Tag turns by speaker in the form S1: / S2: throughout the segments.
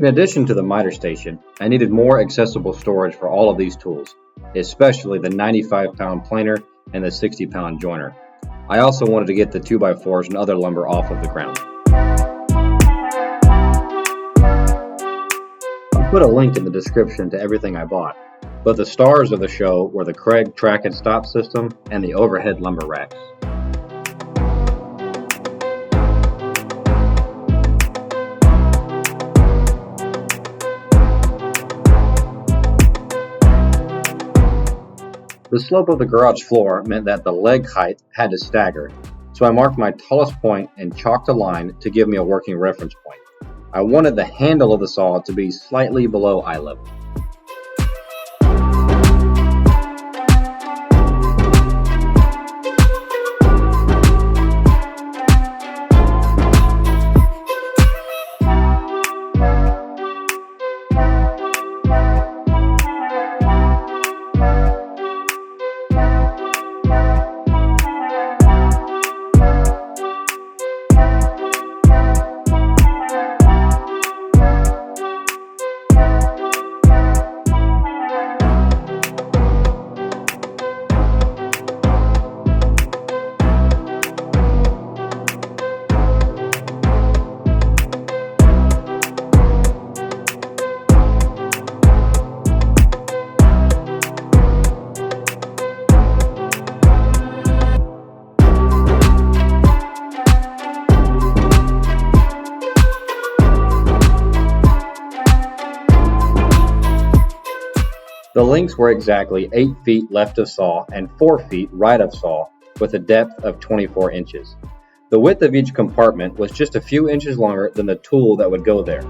S1: In addition to the miter station, I needed more accessible storage for all of these tools, especially the 95-pound planer and the 60-pound joiner. I also wanted to get the 2x4s and other lumber off of the ground. I put a link in the description to everything I bought, but the stars of the show were the Craig track and stop system and the overhead lumber racks. The slope of the garage floor meant that the leg height had to stagger, so I marked my tallest point and chalked a line to give me a working reference point. I wanted the handle of the saw to be slightly below eye level. The links were exactly 8 feet left of saw and 4 feet right of saw with a depth of 24 inches. The width of each compartment was just a few inches longer than the tool that would go there.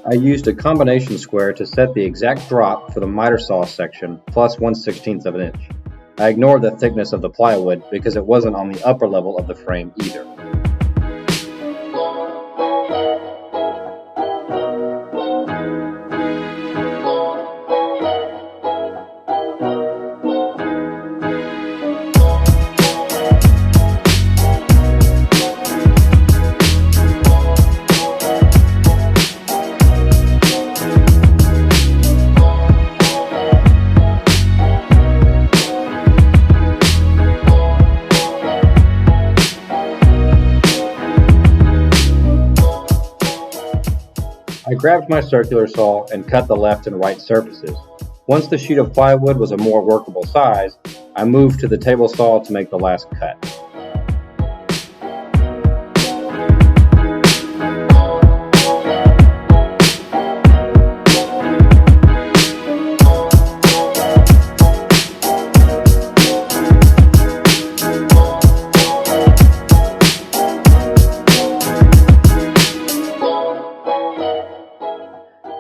S1: I used a combination square to set the exact drop for the miter saw section plus 1/16 of an inch. I ignored the thickness of the plywood because it wasn't on the upper level of the frame either. I grabbed my circular saw and cut the left and right surfaces. Once the sheet of plywood was a more workable size, I moved to the table saw to make the last cut.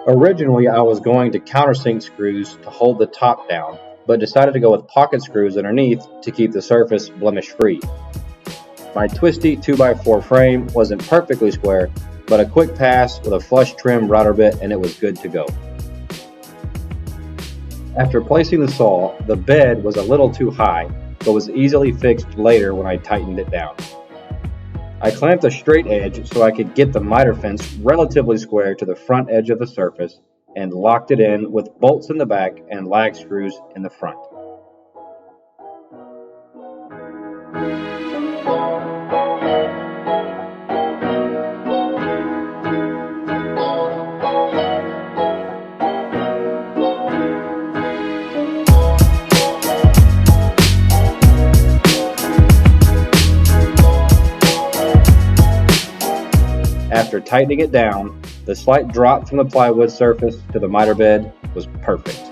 S1: Originally, I was going to countersink screws to hold the top down, but decided to go with pocket screws underneath to keep the surface blemish-free. My twisty 2x4 frame wasn't perfectly square, but a quick pass with a flush trim router bit and it was good to go. After placing the saw, the bed was a little too high, but was easily fixed later when I tightened it down. I clamped a straight edge so I could get the miter fence relatively square to the front edge of the surface and locked it in with bolts in the back and lag screws in the front. After tightening it down, the slight drop from the plywood surface to the miter bed was perfect.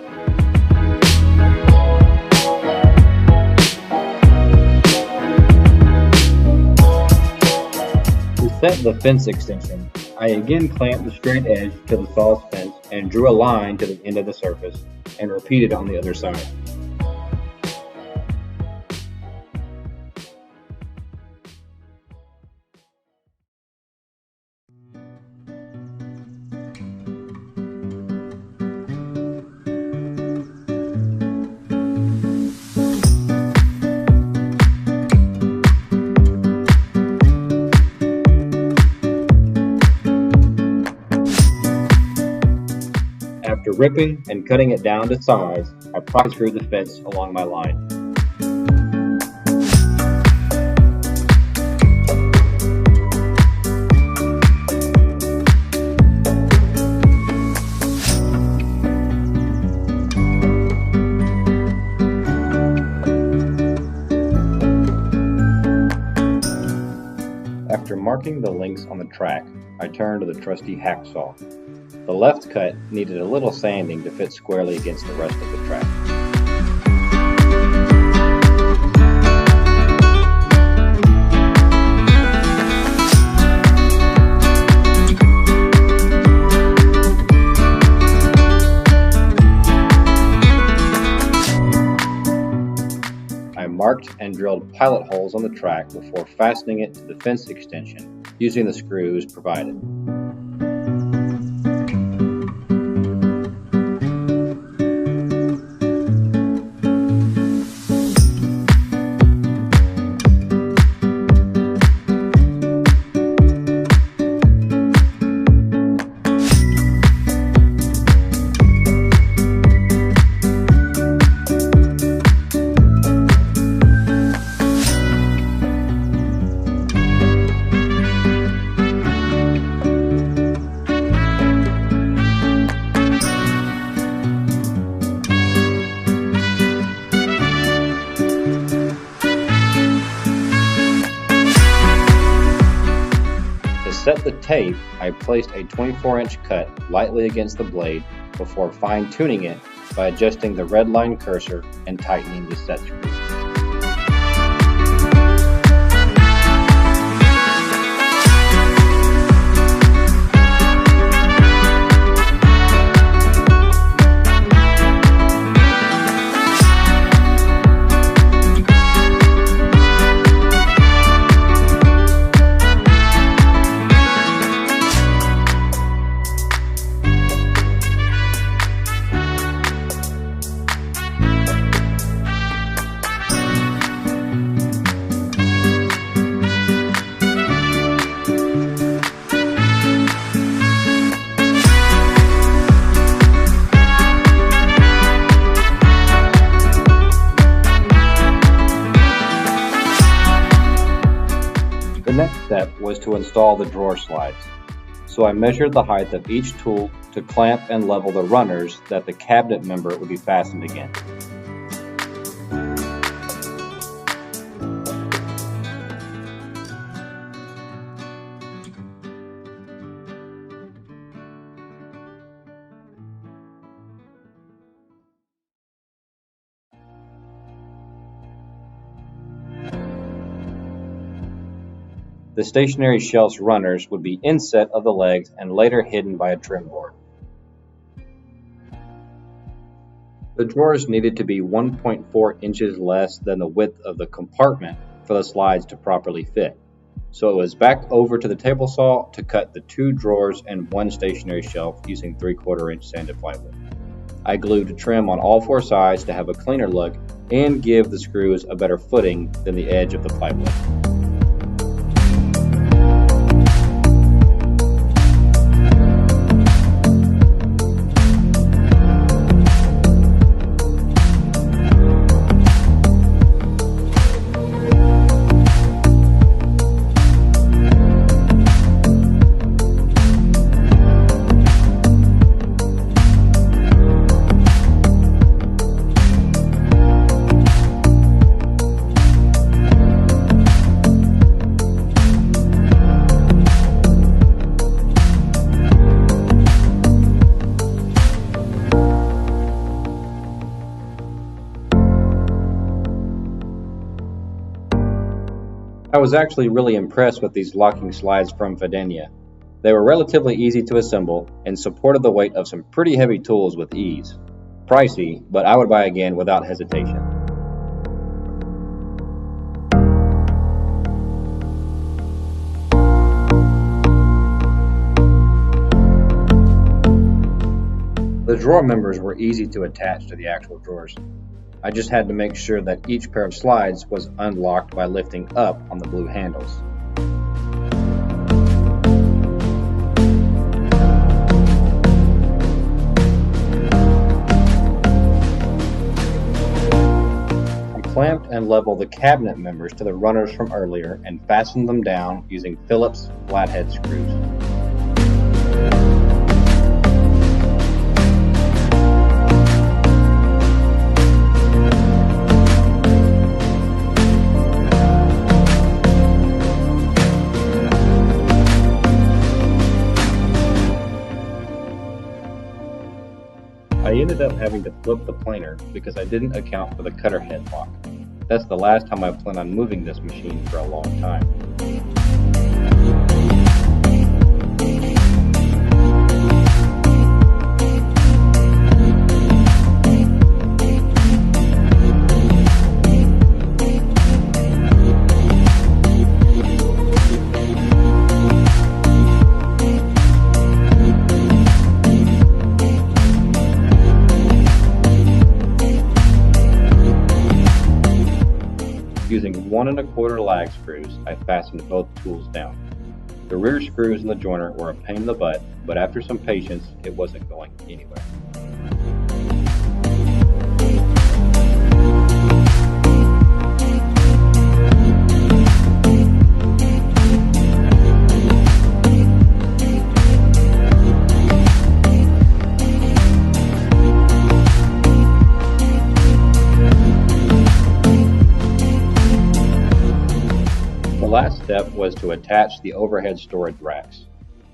S1: set the fence extension, I again clamped the straight edge to the saw's fence and drew a line to the end of the surface, and repeated on the other side. After ripping and cutting it down to size, I pocket screwed the fence along my line. After marking the links on the track, I turned to the trusty hacksaw. The left cut needed a little sanding to fit squarely against the rest of the track. I marked and drilled pilot holes on the track before fastening it to the fence extension using the screws provided. To set the tape, I placed a 24-inch cut lightly against the blade before fine-tuning it by adjusting the red line cursor and tightening the set screw. The next step was to install the drawer slides, so I measured the height of each tool to clamp and level the runners that the cabinet member would be fastened against. The stationary shelf's runners would be inset of the legs and later hidden by a trim board. The drawers needed to be 1.4 inches less than the width of the compartment for the slides to properly fit, so it was back over to the table saw to cut the 2 drawers and 1 stationary shelf using 3/4 inch sanded plywood. I glued trim on all 4 sides to have a cleaner look and give the screws a better footing than the edge of the plywood. I was actually really impressed with these locking slides from Fidenia. They were relatively easy to assemble and supported the weight of some pretty heavy tools with ease. Pricey, but I would buy again without hesitation. The drawer members were easy to attach to the actual drawers. I just had to make sure that each pair of slides was unlocked by lifting up on the blue handles. I clamped and leveled the cabinet members to the runners from earlier and fastened them down using Phillips flathead screws. I ended up having to flip the planer because I didn't account for the cutter head lock. That's the last time I plan on moving this machine for a long time. Using 1 1/4 lag screws, I fastened both tools down. The rear screws in the joiner were a pain in the butt, but after some patience, it wasn't going anywhere. The last step was to attach the overhead storage racks.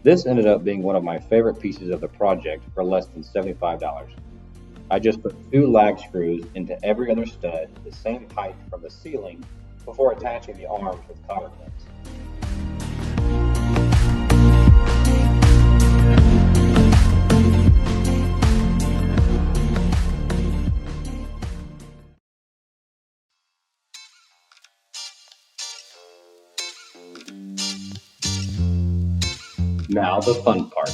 S1: This ended up being one of my favorite pieces of the project for less than $75. I just put 2 lag screws into every other stud the same height from the ceiling before attaching the arms with cotter clips. Now the fun part.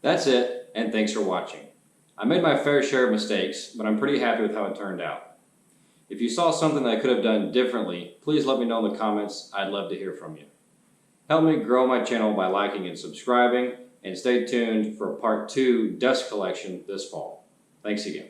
S2: That's it, and thanks for watching. I made my fair share of mistakes, but I'm pretty happy with how it turned out. If you saw something that I could have done differently, please let me know in the comments. I'd love to hear from you. Help me grow my channel by liking and subscribing, and stay tuned for part 2 dust collection this fall. Thanks again.